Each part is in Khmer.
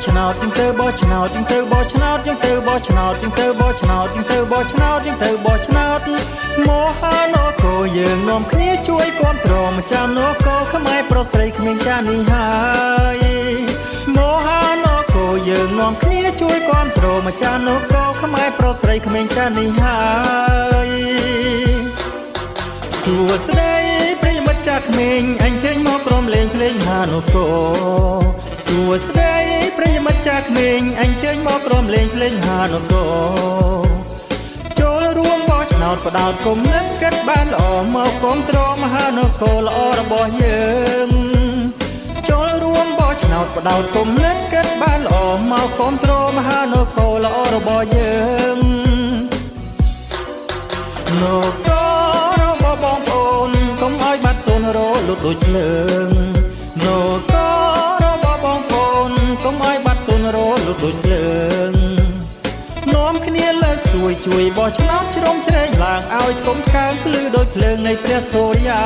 ឆ្នោតជាងទៅបោះឆ្នោតជាងទៅបោះឆ្នោតជាងទៅបោះឆ្នោតជាងទៅបោះឆ្នោតជាងទៅបោះឆ្នោតជាងទៅបោះឆ្នោតមហានគរយើងនាំគ្នាជួយគាំទ្រម្ចាស់នគរខ្មែរប្រុសស្រីក្មេងចាស់នេះហើយមហានគរយើងនាំគ្នាជួយគាំទ្រម្ចាស់នគរខ្មែរប្រុសស្រីក្មេងចាស់នេះហើយសួស្តីប្រិយមិត្តចាស់ក្មេងអញ្ជើញមកក្រុមលេងភ្លេងហានគរសួស្តីប្រិយមិត្តចាស់ក្មេងអញ្ជើញមកក្រុមលេងភ្លេងហានគរចូលរួមបោះឆ្នោតផ្ដោតគុំនិតគិតបានល្អមកគាំទ្រមហានគរល្អរបស់យើងចូលរួមបោះឆ្នោតផ្ដោតគុំនិតគិតបានល្អមកគាំទ្រមហានគរល្អរបស់យើងនគររបស់បងប្អូនកុំឲ្យបាត់សូនរលត់ដូចភ្លើងនគររបស់បងប្អូនកុំឲ្យបាត់សូនរលត់ដូចភ្លើងនាំគ្នាលើសួយជួយបោះឆ្នោតជ្រុំជ្រែងឡើងឲ្យគុំកើងភ្លឺដូចភ្លើងនៃព្រះសូរ្យា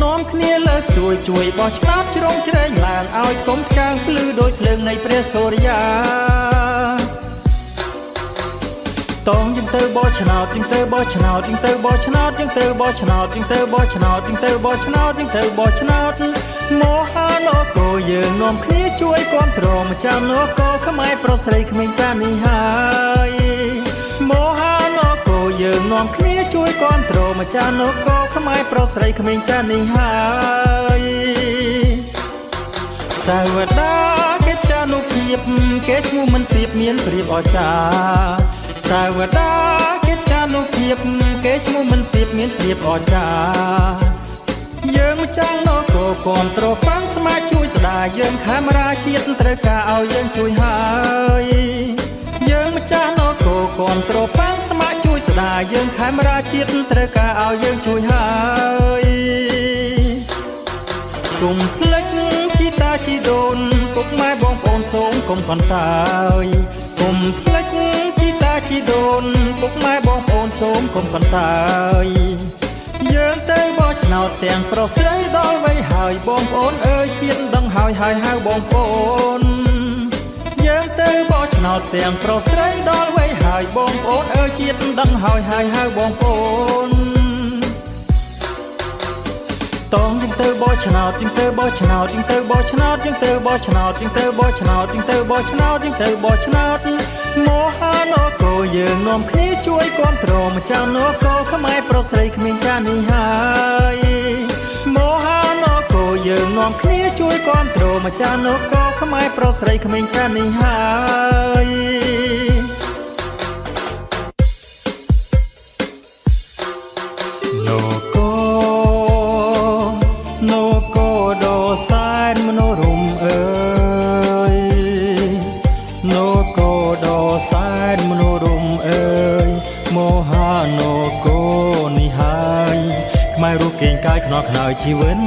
នាំគ្នាលើសួយជួយបោះឆ្នោតជ្រុំជ្រែងឡើងឲ្យគុំកើងភ្លឺដូចភ្លើងនៃព្រះសូរ្យាតងយើងទៅបោះឆ្នោតយើងទៅបោះឆ្នោតយើងទៅបោះឆ្នោតយើងទៅបោះឆ្នោតយើងទៅបោះឆ្នោតយើងទៅបោះឆ្នោតយើងទៅបោះឆ្នោតមហានគរយើងនាំគ្នាជួយគាំទ្រម្ចាស់នគរខ្មែរប្រុសស្រីក្មេងចាស់នេះហើយមហានគរយើងនាំគ្នាជួយគាំទ្រម្ចាស់នគរខ្មែរប្រុសស្រីក្មេងចាស់នេះហើយសាវតាកិត្យានុភាពគេឈ្មោះមិនប្រៀបមានប្រៀបអស្ចារ្យសាវតាកិត្យានុភាពគេឈ្មោះមិនប្រៀបមានប្រៀបអស្ចារ្យយើងម្ចាស់នគរគាំទ្របាំងស្មាជួយស្ដារយើងខេមរាជាតិត្រូវការឲ្យយើងជួយហើយយើងម្ចាស់នគរគាំទ្របាំងស្មាជួយស្ដារយើងខេមរាជាតិត្រូវការឲ្យយើងជួយហើយគុំភ្លេចជីតាជីដូនពុកម៉ែបងប្អូនសូមកុំកន្តើយគុំភ្លេចជីតាជីដូនពុកម៉ែបងប្អូនសូមកុំកន្តើយយើងទៅបោះឆ្នោតទាំងប្រុសស្រីដល់វ័យហើយបងប្អូនអើយជាតិដឹងហើយហៅបងប្អូនយើងទៅបោះឆ្នោតទាំងប្រុសស្រីដល់វ័យហើយបងប្អូនអើយជាតិដឹងហើយហៅបងប្អូនតងយើងទៅបោះឆ្នោតយើងទៅបោះឆ្នោតយើងទៅបោះឆ្នោតយើងទៅបោះឆ្នោតយើងទៅបោះឆ្នោតយើងទៅបោះឆ្នោតយើងទៅបោះឆ្នោតមហានគរយើងនាំគ្នាជួយគាំទ្រម្ចាស់នគរខ្មែរប្រុសស្រីក្មេងចាស់នេះហើយមហានគរយើងនាំគ្នាជួយគាំទ្រម្ចាស់នគរខ្មែរប្រុសស្រីក្មេងចាស់នេះហើយខ្មែររូបកេងកាយខ្នល់ខ្នើយជីវិត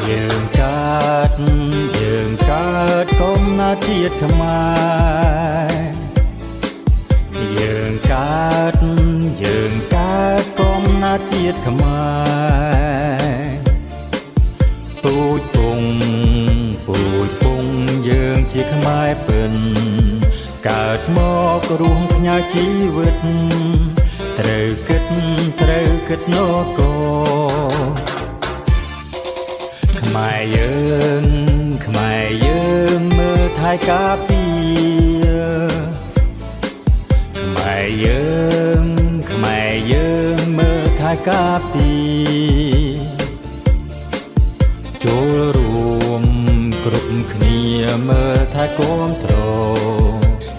យើងកើតកុំណាជាតិខ្មែរយើងកើតកុំណាជាតិខ្មែរពូជពងយើងជាខ្មែរពិនកើតមករស់ផ្ញើជីវិតត្រូវគិតនគរខ្មែរយើងមើលថែការពារខ្មែរយើងមើលថែការពារចូលរួមគ្រប់គ្នាមើលថែគាំទ្រ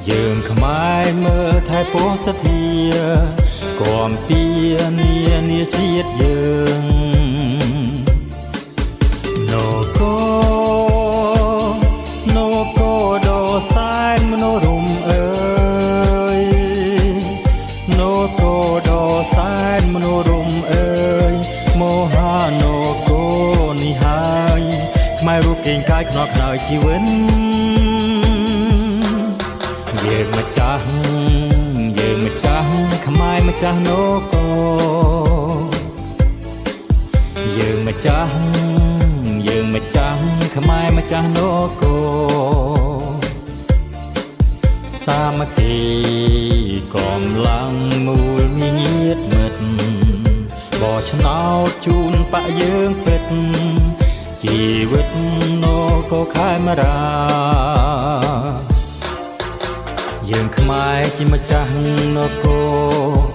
យើងខ្មែរមើលថែពោសធាគាំពារនាជាតិយើងនគរដ៏សែនមនោរម្យអើយនគរដ៏សែនមនោរម្យអើយមហានគរនេះហើយខ្មែររូបកេងកាយខ្នល់ខ្នើយជីវិតយើងម្ចាស់ខ្មែរម្ចាស់នគរយើងម្ចាស់ ខ្មែរម្ចាស់នគរសាមគ្គីកម្លាំងមូលមានញាតិមិត្តបោះឆ្នោតជូនបកយើងពិតជីវិតនគរខេមរាយើងខ្មែរជាម្ចាស់នគរ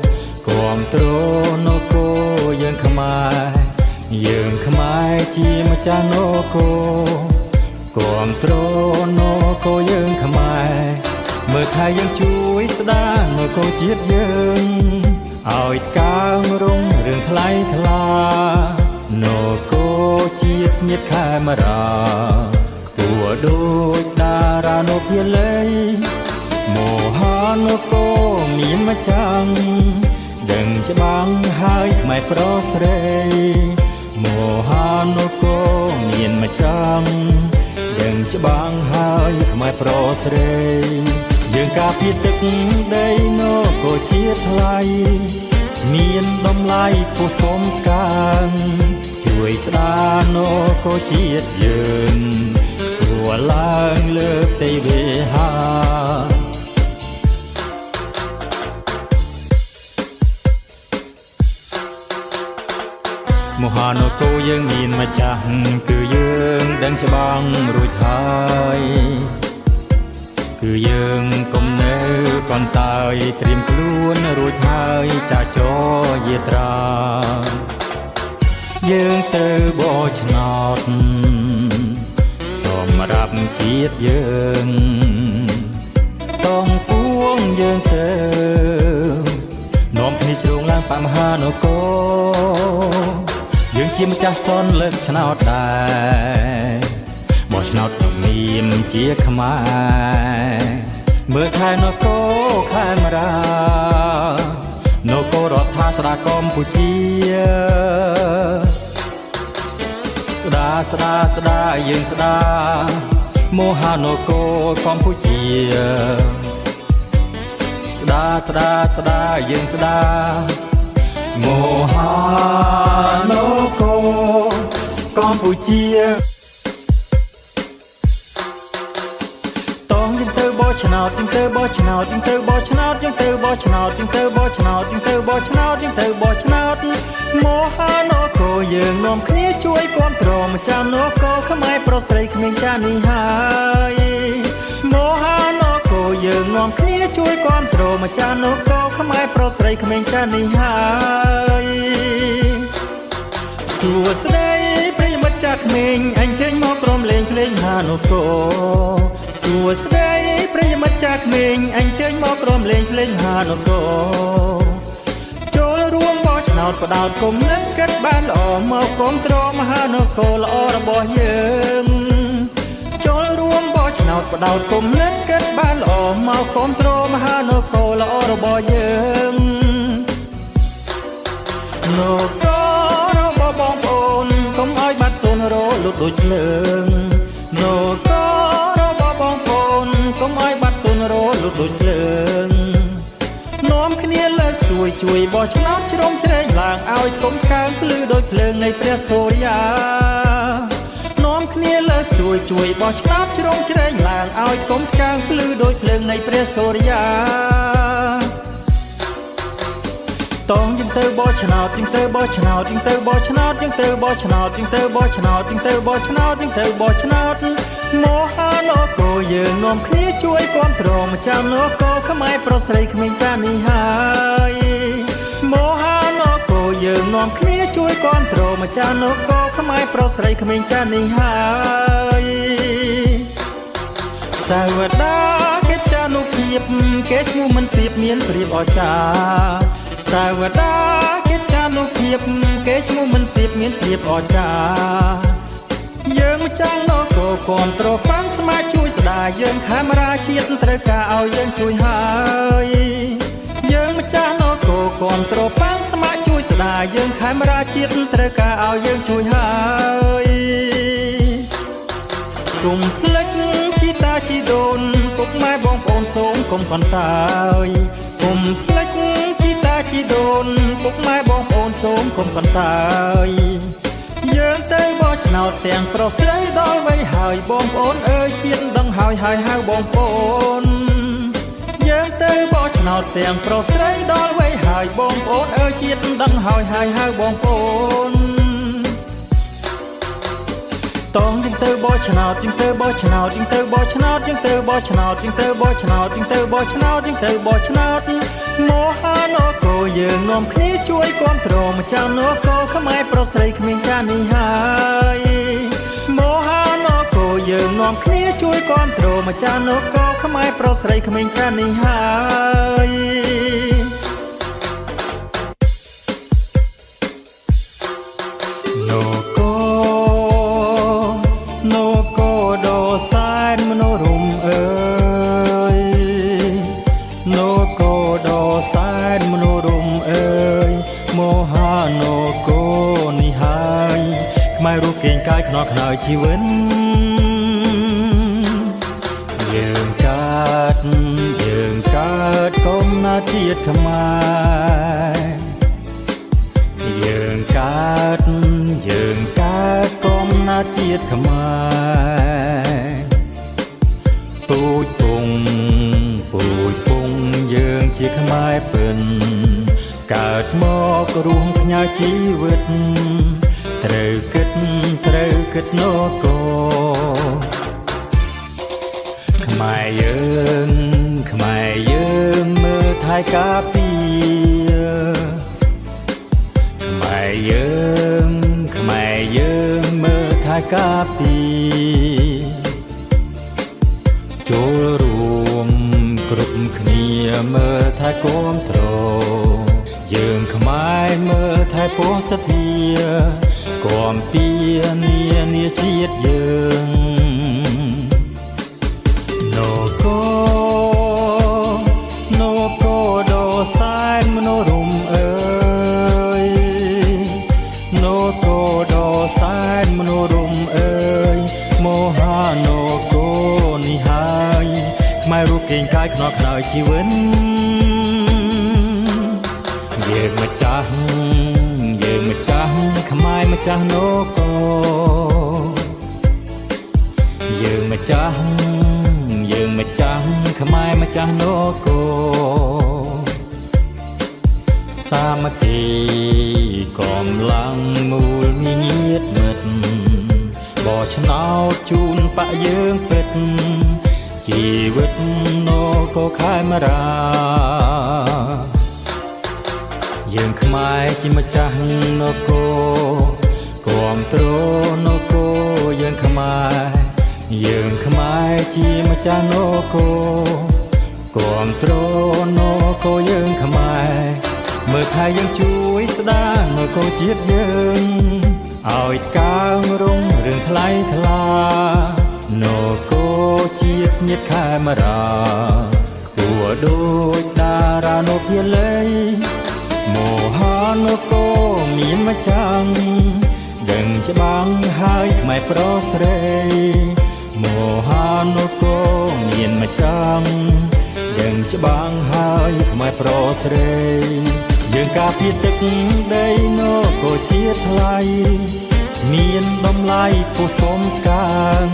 គាំទ្រនគរយើងខ្មែរជាម្ចាស់នគរគាំទ្រនគរយើងខ្មែរមើលថែយើងជួយស្ដារនគរជាតិយើងឲ្យកើងរុងរឿងថ្លៃថ្លានគរជាតិញាតិខេមរាខ្ពស់ដូចតារានុភាលីមហានគរមានម្ចាស់ដឹងច្បាំងហើយខ្មែរប្រុសស្រីមហានគរមានម្ចាស់ដឹងច្បាំងហើយខ្មែរប្រុសស្រីយើងការពារទឹកដីនគរជាតិថ្លៃមានតម្លៃខ្ពស់ធំកាងជួយស្ដារនគរជាតិយើងព្រោះឡើងលើកទេវេហាមហានគរយើងមានម្ចាស់គឺយើងដឹងច្បាំងរួចហើយគឺយើងកុំនៅកន្តើយត្រៀមខ្លួនរួចហើយចាចោយាត្រាយើងត្រូវបោះឆ្នោតសម្រាប់ជាតិយើងតងពួងយើងទៅនាំគ្នាជ្រងឡើងបមហានគរយើងជាម្ចាស់សនលើកឆ្នោតដែរបោះឆ្នោតមានជាខ្មែរមើលថែនគរខេមរានគររដ្ឋាស្ដារកម្ពុជាស្ដារយើងស្ដារមហានគរកម្ពុជាស្ដារយើងស្ដារមហានគរកម្ពុជាបោះឆ្នោតយើងទៅបោះឆ្នោតយើងទៅបោះឆ្នោតយើងទៅបោះឆ្នោតយើងទៅបោះឆ្នោតយើងទៅបោះឆ្នោតយើងទៅបោះឆ្នោតមហានគរយើងនាំគ្នាជួយគាំទ្រម្ចាស់នគរខ្មែរប្រុសស្រីក្មេងចាស់នេះហើយមហានគរយើងនាំគ្នាជួយគាំទ្រម្ចាស់នគរខ្មែរប្រុសស្រីក្មេងចាស់នេះហើយសួស្ដីប្រិយមិត្តចាស់ក្មេងអញ្ជើញមកក្រុមលេងភ្លេងហានគរសួស្ដីប្រិយមិត្តចាស់ក្មេងអញ្ជើញមកក្រុមលេងភ្លេងហានគរចូលរួមបោះឆ្នោតផ្ដោតគុំនឹងគិតបានល្អមកគាំទ្រមហានគរល្អរបស់យើងចូលរួមបោះឆ្នោតផ្ដោតគុំនឹងគិតបានល្អមកគាំទ្រមហានគរល្អរបស់យើងនគររបស់បងប្អូនកុំឲ្យបាត់សូន្យរលត់ដូចភ្លើងនគរបងប្អូនកុំឲ្យបាត់សូន្យរលត់ដូចភ្លើងនាំគ្នាលើកស្ទួយជួយបោះឆ្នោតជ្រុំជ្រែងឡើងឲ្យគុំកើងភ្លឺដូចភ្លើងនៃព្រះសូរិយានាំគ្នាលើកស្ទួយជួយបោះឆ្នោតជ្រុំជ្រែងឡើងឲ្យគុំកើងភ្លឺដូចភ្លើងនៃព្រះសូរិយាតងយើងទៅបោះឆ្នោតយើងទៅបោះឆ្នោតយើងទៅបោះឆ្នោតយើងទៅបោះឆ្នោតយើងទៅបោះឆ្នោតយើងទៅបោះឆ្នោតយើងទៅបោះឆ្នោតមហានគរយើងនាំគ្នាជួយគាំទ្រម្ចាស់នគរខ្មែរប្រុសស្រីក្មេងចាស់នេះហើយមហានគរយើងនាំគ្នាជួយគាំទ្រម្ចាស់នគរខ្មែរប្រុសស្រីក្មេងចាស់នេះហើយសាវតាកិត្យានុភាពគេឈ្មោះមិនប្រៀបមានប្រៀបអស្ចារ្យសាវតាកិត្យានុភាពគេឈ្មោះមិនប្រៀបមានប្រៀបអស្ចារ្យយើងម្ចាស់នគរគាំទ្រប៉ាំងស្មាជួយស្ដារយើងខេមរាជាតិត្រូវការឲ្យយើងជួយហើយយើងម្ចាស់នគរគាំទ្រប៉ាំងស្មាជួយស្ដារយើងខេមរាជាតិត្រូវការឲ្យយើងជួយហើយគុំភ្លេចជីតាជីដូនពុកម៉ែបងប្អូនសូមកុំកន្តើយគុំភ្លេចជីតាជីដូនពុកម៉ែបងប្អូនសូមកុំកន្តើយយើងទៅបោះឆ្ នោតទាំងប្រុសស្រីដល់វ័យហើយបងប្អូនអើយជាតិដឹងហើយហៅបងប្អូនយើងទៅបោះឆ្នោតទាំងប្រុសស្រីដល់វ័យហើយបងប្អូនអើយជាតិដឹងហើយហៅបងប្អូនតងយើងទៅបោះឆ្នោតយើងទៅបោះឆ្នោតយើងទៅបោះឆ្នោតយើងទៅបោះឆ្នោតយើងទៅបោះឆ្នោតយើងទៅបោះឆ្នោតយើងទៅបោះឆ្នោតមហានគរយើងនាំគ្នាជួយគាំទ្រម្ចាស់នគរខ្មែរប្រុសស្រីគ្មានចានេះហើយមហានគរយើងនាំគ្នាជួយគាំទ្រម្ចាស់នគរខ្មែរប្រុសស្រីគ្មានចានេះហើយរូបកេងកាយខ្នល់ខ្នើយជីវិតយើងកើតកុំណាជាតិខ្មែរយើងកើតកុំណាជាតិខ្មែរពូជពងយើងជាខ្មែរពិនកើតមករស់ផ្ញើជីវិតត្រូវគិតនគរខ្មែរយើងមើលថែការពារខ្មែរយើងមើលថែការពារចូលរួមគ្រប់គ្នាមើលថែគាំទ្រយើងខ្មែរមើលថែពោះសធាគាំពារនាជាតិយើងនគរដ៏សែនមនោរម្យអើយនគរដ៏សែនមនោរម្យអើយមហានគរនេះហើយខ្មែររូបកេងកាយខ្នល់ខ្នើយជីវិតយើងម្ចាស់ខ្មែរម្ចាស់នគរយើងម្ចាស់ខ្មែរម្ចាស់នគរសាមគ្គីកម្លាំងមូលមានញាតិមិត្តបោះឆ្នោតជូនបកយើងពិតជីវិតនគរខេមរាយើងខ្មែរជាម្ចាស់នគរគាំទ្រនគរយើងខ្មែរជាម្ចាស់នគរគាំទ្រនគរយើងខ្មែរមើលថែយើងជួយស្ដារនគរជាតិយើងឲ្យកើងរុងរឿងថ្លៃថ្លានគរជាតិញាតិខេមរាគួរដូចតារានុភាលីមហានគរមានម្ចាស់ដឹងច្បាំងហើយខ្មែរប្រុសស្រីមហានគរមានម្ចាស់ដឹងច្បាំងហើយខ្មែរប្រុសស្រីយើងការពារទឹកដីនគរជាតិថ្លៃមានតម្លៃខ្ពស់ធំកាង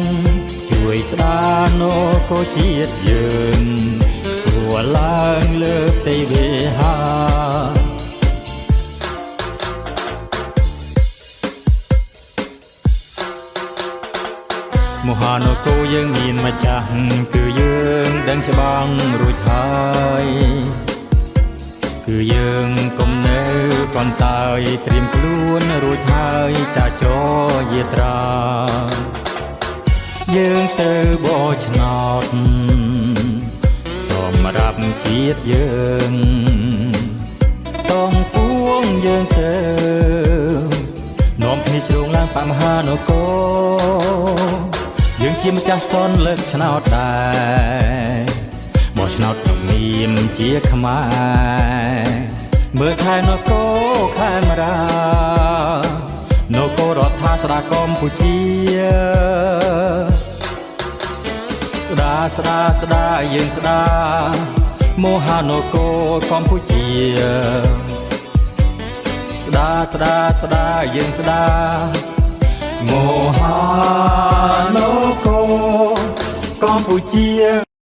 ជួយស្ដារនគរជាតិយើងគួរឡើងលើកទេវេហាមហានគរយើងមានម្ចាស់គឺយើងដឹងច្បាំងរួចហើយគឺយើងកុំនៅកន្តើយត្រៀមខ្លួនរួចហើយចាចរយាត្រាយើងទៅបោះឆ្នោតសម្រាប់ជាតិយើងតងពួងយើងទៅនាំគ្នាជ្រងឡើងបមហានគរយើងជាម្ចាស់សនលើកឆ្នោតដែរបោះឆ្នោតក្នុងនាមជាខ្មែរមើលថែនគរខេមរានគររដ្ឋាស្ដាកម្ពុជាស្ដាយើងស្ដាមហានគរកម្ពុជាស្ដាយើងស្ដា មហានគរកម្ពុជា